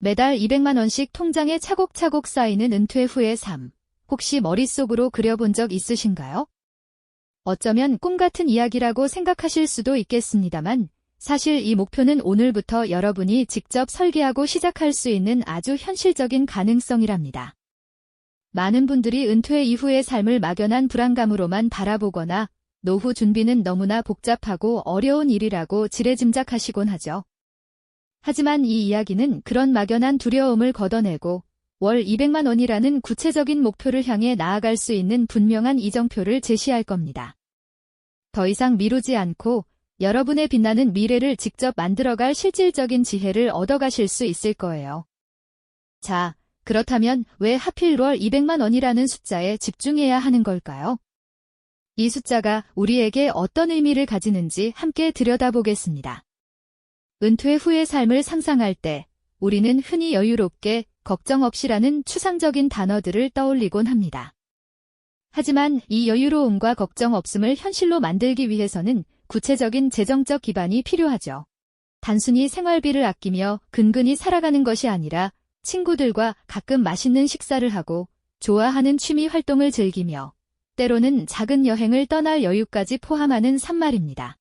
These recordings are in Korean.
매달 200만 원씩 통장에 차곡차곡 쌓이는 은퇴 후의 삶. 혹시 머릿속으로 그려본 적 있으신가요? 어쩌면 꿈 같은 이야기라고 생각하실 수도 있겠습니다만 사실 이 목표는 오늘부터 여러분이 직접 설계하고 시작할 수 있는 아주 현실적인 가능성이랍니다. 많은 분들이 은퇴 이후의 삶을 막연한 불안감으로만 바라보거나 노후 준비는 너무나 복잡하고 어려운 일이라고 지레짐작하시곤 하죠. 하지만 이 이야기는 그런 막연한 두려움을 걷어내고 월 200만 원이라는 구체적인 목표를 향해 나아갈 수 있는 분명한 이정표를 제시할 겁니다. 더 이상 미루지 않고 여러분의 빛나는 미래를 직접 만들어갈 실질적인 지혜를 얻어가실 수 있을 거예요. 자, 그렇다면 왜 하필 월 200만 원이라는 숫자에 집중해야 하는 걸까요? 이 숫자가 우리에게 어떤 의미를 가지는지 함께 들여다보겠습니다. 은퇴 후의 삶을 상상할 때 우리는 흔히 여유롭게 걱정 없이라는 추상적인 단어들을 떠올리곤 합니다. 하지만 이 여유로움과 걱정 없음을 현실로 만들기 위해서는 구체적인 재정적 기반이 필요하죠. 단순히 생활비를 아끼며 근근히 살아가는 것이 아니라 친구들과 가끔 맛있는 식사를 하고 좋아하는 취미 활동을 즐기며 때로는 작은 여행을 떠날 여유까지 포함하는 산말입니다.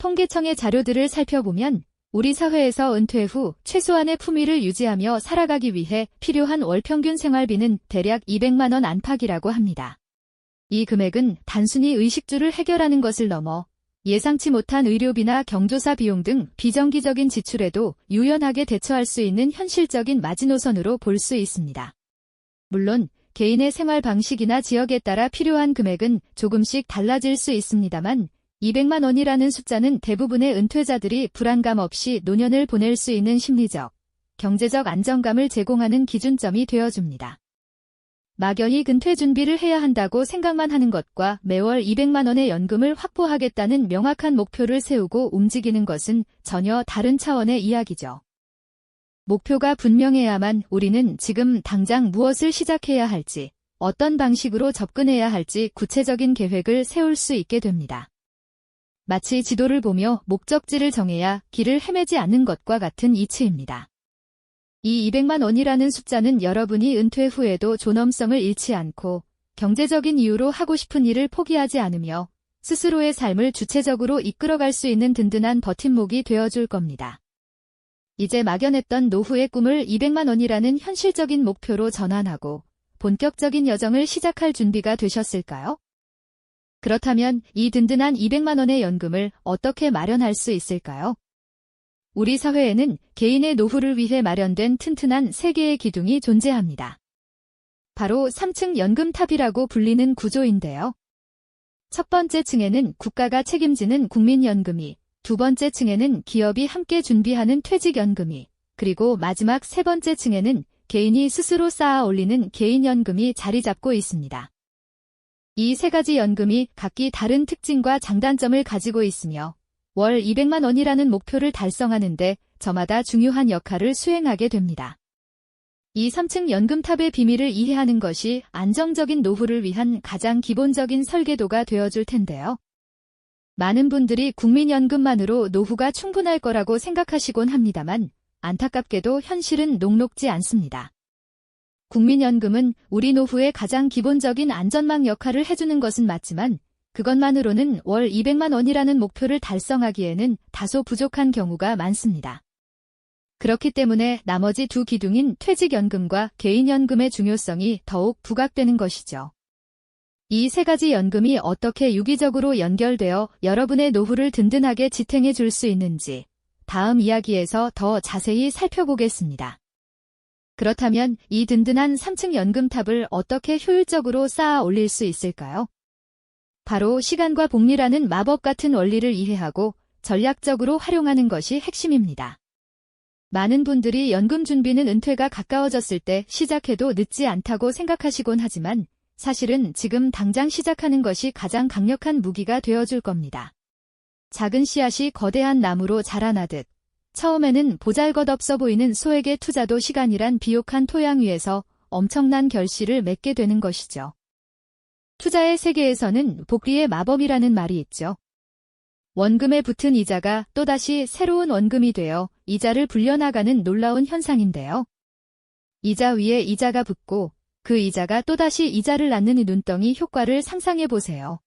통계청의 자료들을 살펴보면 우리 사회에서 은퇴 후 최소한의 품위를 유지하며 살아가기 위해 필요한 월 평균 생활비는 대략 200만 원 안팎이라고 합니다. 이 금액은 단순히 의식주를 해결하는 것을 넘어 예상치 못한 의료비나 경조사 비용 등 비정기적인 지출에도 유연하게 대처할 수 있는 현실적인 마지노선으로 볼 수 있습니다. 물론 개인의 생활 방식이나 지역에 따라 필요한 금액은 조금씩 달라질 수 있습니다만 200만 원이라는 숫자는 대부분의 은퇴자들이 불안감 없이 노년을 보낼 수 있는 심리적, 경제적 안정감을 제공하는 기준점이 되어줍니다. 막연히 은퇴 준비를 해야 한다고 생각만 하는 것과 매월 200만 원의 연금을 확보하겠다는 명확한 목표를 세우고 움직이는 것은 전혀 다른 차원의 이야기죠. 목표가 분명해야만 우리는 지금 당장 무엇을 시작해야 할지, 어떤 방식으로 접근해야 할지 구체적인 계획을 세울 수 있게 됩니다. 마치 지도를 보며 목적지를 정해야 길을 헤매지 않는 것과 같은 이치입니다. 이 200만 원이라는 숫자는 여러분이 은퇴 후에도 존엄성을 잃지 않고 경제적인 이유로 하고 싶은 일을 포기하지 않으며 스스로의 삶을 주체적으로 이끌어갈 수 있는 든든한 버팀목이 되어줄 겁니다. 이제 막연했던 노후의 꿈을 200만 원이라는 현실적인 목표로 전환하고 본격적인 여정을 시작할 준비가 되셨을까요? 그렇다면 이 든든한 200만 원의 연금을 어떻게 마련할 수 있을까요? 우리 사회에는 개인의 노후를 위해 마련된 튼튼한 3개의 기둥이 존재합니다. 바로 3층 연금탑이라고 불리는 구조인데요. 첫 번째 층에는 국가가 책임지는 국민연금이, 두 번째 층에는 기업이 함께 준비하는 퇴직연금이, 그리고 마지막 세 번째 층에는 개인이 스스로 쌓아 올리는 개인연금이 자리 잡고 있습니다. 이 세 가지 연금이 각기 다른 특징과 장단점을 가지고 있으며 월 200만 원이라는 목표를 달성하는데 저마다 중요한 역할을 수행하게 됩니다. 이 3층 연금탑의 비밀을 이해하는 것이 안정적인 노후를 위한 가장 기본적인 설계도가 되어줄 텐데요. 많은 분들이 국민연금만으로 노후가 충분할 거라고 생각하시곤 합니다만 안타깝게도 현실은 녹록지 않습니다. 국민연금은 우리 노후의 가장 기본적인 안전망 역할을 해주는 것은 맞지만 그것만으로는 월 200만 원이라는 목표를 달성하기에는 다소 부족한 경우가 많습니다. 그렇기 때문에 나머지 두 기둥인 퇴직연금과 개인연금의 중요성이 더욱 부각되는 것이죠. 이 세 가지 연금이 어떻게 유기적으로 연결되어 여러분의 노후를 든든하게 지탱해 줄 수 있는지 다음 이야기에서 더 자세히 살펴보겠습니다. 그렇다면 이 든든한 3층 연금탑을 어떻게 효율적으로 쌓아 올릴 수 있을까요? 바로 시간과 복리라는 마법 같은 원리를 이해하고 전략적으로 활용하는 것이 핵심입니다. 많은 분들이 연금 준비는 은퇴가 가까워졌을 때 시작해도 늦지 않다고 생각하시곤 하지만 사실은 지금 당장 시작하는 것이 가장 강력한 무기가 되어줄 겁니다. 작은 씨앗이 거대한 나무로 자라나듯 처음에는 보잘것없어 보이는 소액의 투자도 시간이란 비옥한 토양 위에서 엄청난 결실을 맺게 되는 것이죠. 투자의 세계에서는 복리의 마법이라는 말이 있죠. 원금에 붙은 이자가 또다시 새로운 원금이 되어 이자를 불려나가는 놀라운 현상인데요. 이자 위에 이자가 붙고 그 이자가 또다시 이자를 낳는 이 눈덩이 효과를 상상해 보세요.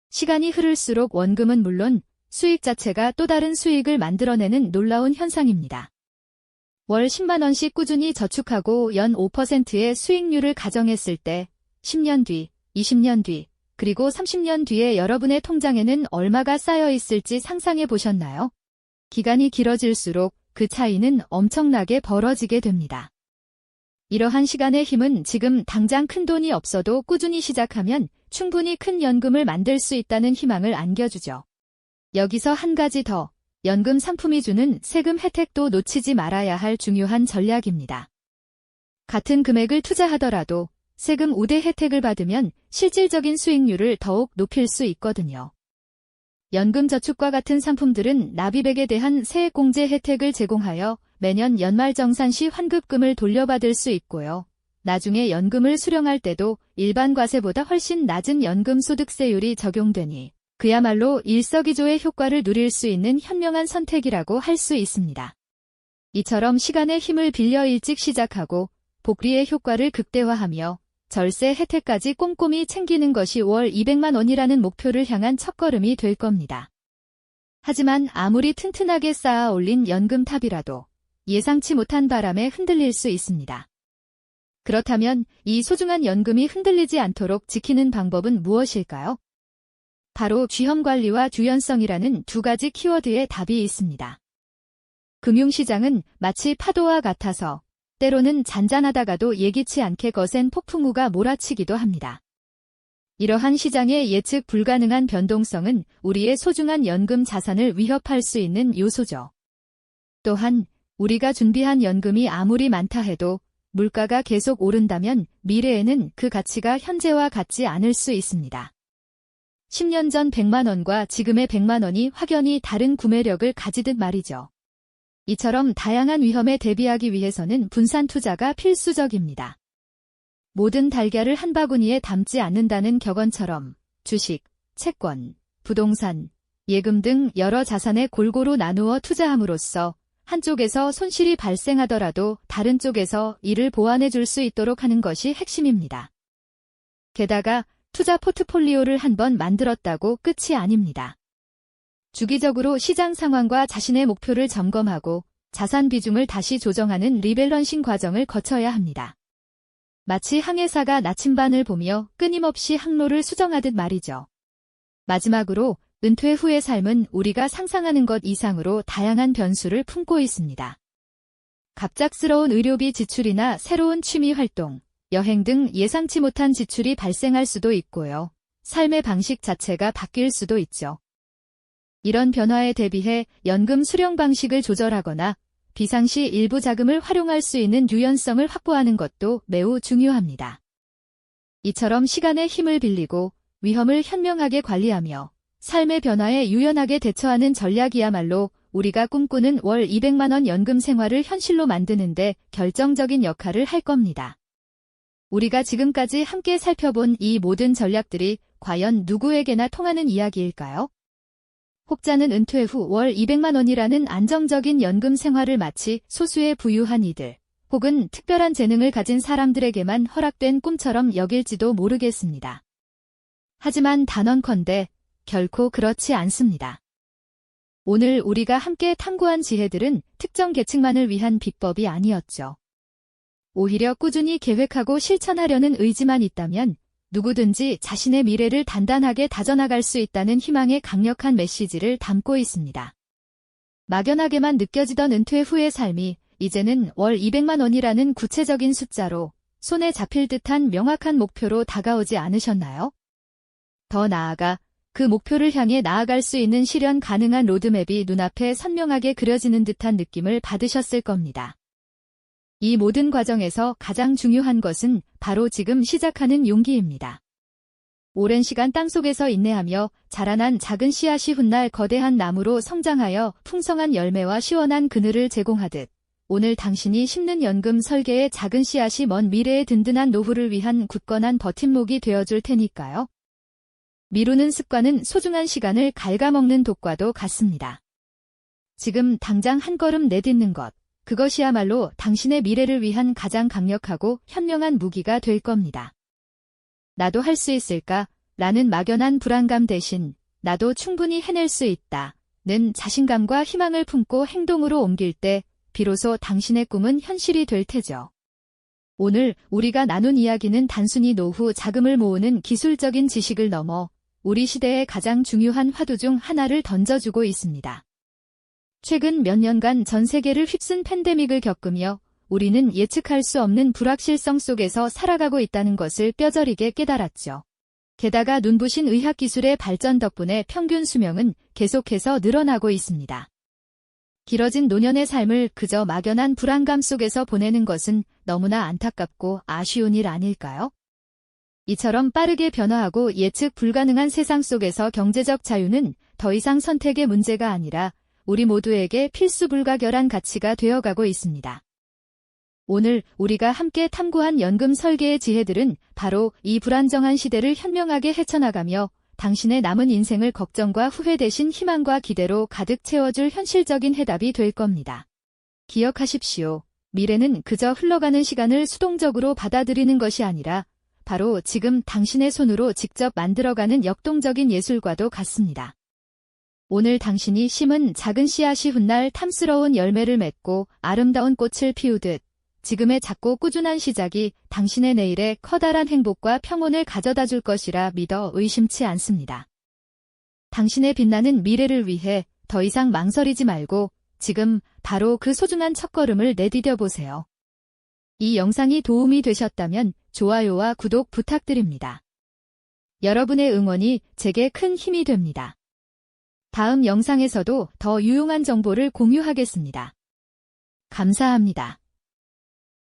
시간이 흐를수록 원금은 물론 수익 자체가 또 다른 수익을 만들어내는 놀라운 현상입니다. 월 10만 원씩 꾸준히 저축하고 연 5%의 수익률을 가정했을 때 10년 뒤, 20년 뒤, 그리고 30년 뒤에 여러분의 통장에는 얼마가 쌓여 있을지 상상해 보셨나요? 기간이 길어질수록 그 차이는 엄청나게 벌어지게 됩니다. 이러한 시간의 힘은 지금 당장 큰돈이 없어도 꾸준히 시작하면 충분히 큰 연금을 만들 수 있다는 희망을 안겨주죠. 여기서 한 가지 더, 연금 상품이 주는 세금 혜택도 놓치지 말아야 할 중요한 전략입니다. 같은 금액을 투자하더라도 세금 우대 혜택을 받으면 실질적인 수익률을 더욱 높일 수 있거든요. 연금저축과 같은 상품들은 납입액에 대한 세액공제 혜택을 제공하여 매년 연말정산 시 환급금을 돌려받을 수 있고요. 나중에 연금을 수령할 때도 일반 과세보다 훨씬 낮은 연금소득세율이 적용되니 그야말로 일석이조의 효과를 누릴 수 있는 현명한 선택이라고 할 수 있습니다. 이처럼 시간의 힘을 빌려 일찍 시작하고 복리의 효과를 극대화하며 절세 혜택까지 꼼꼼히 챙기는 것이 월 200만 원이라는 목표를 향한 첫걸음이 될 겁니다. 하지만 아무리 튼튼하게 쌓아 올린 연금탑이라도 예상치 못한 바람에 흔들릴 수 있습니다. 그렇다면 이 소중한 연금이 흔들리지 않도록 지키는 방법은 무엇일까요? 바로 쥐험관리와 유연성이라는 두 가지 키워드에 답이 있습니다. 금융시장은 마치 파도와 같아서 때로는 잔잔하다가도 예기치 않게 거센 폭풍우가 몰아치기도 합니다. 이러한 시장의 예측 불가능한 변동성은 우리의 소중한 연금 자산을 위협할 수 있는 요소죠. 또한 우리가 준비한 연금이 아무리 많다 해도 물가가 계속 오른다면 미래에는 그 가치가 현재와 같지 않을 수 있습니다. 10년 전 100만 원과 지금의 100만 원이 확연히 다른 구매력을 가지듯 말이죠. 이처럼 다양한 위험에 대비하기 위해서는 분산 투자가 필수적입니다. 모든 달걀을 한 바구니에 담지 않는다는 격언처럼 주식, 채권, 부동산, 예금 등 여러 자산에 골고루 나누어 투자함으로써 한쪽에서 손실이 발생하더라도 다른 쪽에서 이를 보완해 줄 수 있도록 하는 것이 핵심입니다. 게다가 투자 포트폴리오를 한번 만들었다고 끝이 아닙니다. 주기적으로 시장 상황과 자신의 목표를 점검하고 자산 비중을 다시 조정하는 리밸런싱 과정을 거쳐야 합니다. 마치 항해사가 나침반을 보며 끊임없이 항로를 수정하듯 말이죠. 마지막으로 은퇴 후의 삶은 우리가 상상하는 것 이상으로 다양한 변수를 품고 있습니다. 갑작스러운 의료비 지출이나 새로운 취미 활동, 여행 등 예상치 못한 지출이 발생할 수도 있고요. 삶의 방식 자체가 바뀔 수도 있죠. 이런 변화에 대비해 연금 수령 방식을 조절하거나 비상시 일부 자금을 활용할 수 있는 유연성을 확보하는 것도 매우 중요합니다. 이처럼 시간의 힘을 빌리고 위험을 현명하게 관리하며 삶의 변화에 유연하게 대처하는 전략이야말로 우리가 꿈꾸는 월 200만 원 연금 생활을 현실로 만드는 데 결정적인 역할을 할 겁니다. 우리가 지금까지 함께 살펴본 이 모든 전략들이 과연 누구에게나 통하는 이야기일까요? 혹자는 은퇴 후 월 200만 원이라는 안정적인 연금 생활을 마치 소수의 부유한 이들, 혹은 특별한 재능을 가진 사람들에게만 허락된 꿈처럼 여길지도 모르겠습니다. 하지만 단언컨대 결코 그렇지 않습니다. 오늘 우리가 함께 탐구한 지혜들은 특정 계층만을 위한 비법이 아니었죠. 오히려 꾸준히 계획하고 실천하려는 의지만 있다면 누구든지 자신의 미래를 단단하게 다져나갈 수 있다는 희망의 강력한 메시지를 담고 있습니다. 막연하게만 느껴지던 은퇴 후의 삶이 이제는 월 200만 원이라는 구체적인 숫자로 손에 잡힐 듯한 명확한 목표로 다가오지 않으셨나요? 더 나아가 그 목표를 향해 나아갈 수 있는 실현 가능한 로드맵이 눈앞에 선명하게 그려지는 듯한 느낌을 받으셨을 겁니다. 이 모든 과정에서 가장 중요한 것은 바로 지금 시작하는 용기입니다. 오랜 시간 땅속에서 인내하며 자라난 작은 씨앗이 훗날 거대한 나무로 성장하여 풍성한 열매와 시원한 그늘을 제공하듯 오늘 당신이 심는 연금 설계의 작은 씨앗이 먼 미래의 든든한 노후를 위한 굳건한 버팀목이 되어줄 테니까요. 미루는 습관은 소중한 시간을 갉아먹는 독과도 같습니다. 지금 당장 한 걸음 내딛는 것, 그것이야말로 당신의 미래를 위한 가장 강력하고 현명한 무기가 될 겁니다. 나도 할 수 있을까? 라는 막연한 불안감 대신 나도 충분히 해낼 수 있다. 는 자신감과 희망을 품고 행동으로 옮길 때 비로소 당신의 꿈은 현실이 될 테죠. 오늘 우리가 나눈 이야기는 단순히 노후 자금을 모으는 기술적인 지식을 넘어 우리 시대의 가장 중요한 화두 중 하나를 던져주고 있습니다. 최근 몇 년간 전 세계를 휩쓴 팬데믹을 겪으며 우리는 예측할 수 없는 불확실성 속에서 살아가고 있다는 것을 뼈저리게 깨달았죠. 게다가 눈부신 의학기술의 발전 덕분에 평균 수명은 계속해서 늘어나고 있습니다. 길어진 노년의 삶을 그저 막연한 불안감 속에서 보내는 것은 너무나 안타깝고 아쉬운 일 아닐까요? 이처럼 빠르게 변화하고 예측 불가능한 세상 속에서 경제적 자유는 더 이상 선택의 문제가 아니라 우리 모두에게 필수 불가결한 가치가 되어가고 있습니다. 오늘 우리가 함께 탐구한 연금 설계의 지혜들은 바로 이 불안정한 시대를 현명하게 헤쳐나가며 당신의 남은 인생을 걱정과 후회 대신 희망과 기대로 가득 채워줄 현실적인 해답이 될 겁니다. 기억하십시오. 미래는 그저 흘러가는 시간을 수동적으로 받아들이는 것이 아니라 바로 지금 당신의 손으로 직접 만들어가는 역동적인 예술과도 같습니다. 오늘 당신이 심은 작은 씨앗이 훗날 탐스러운 열매를 맺고 아름다운 꽃을 피우듯 지금의 작고 꾸준한 시작이 당신의 내일에 커다란 행복과 평온을 가져다 줄 것이라 믿어 의심치 않습니다. 당신의 빛나는 미래를 위해 더 이상 망설이지 말고 지금 바로 그 소중한 첫걸음을 내디뎌 보세요. 이 영상이 도움이 되셨다면 좋아요와 구독 부탁드립니다. 여러분의 응원이 제게 큰 힘이 됩니다. 다음 영상에서도 더 유용한 정보를 공유하겠습니다. 감사합니다.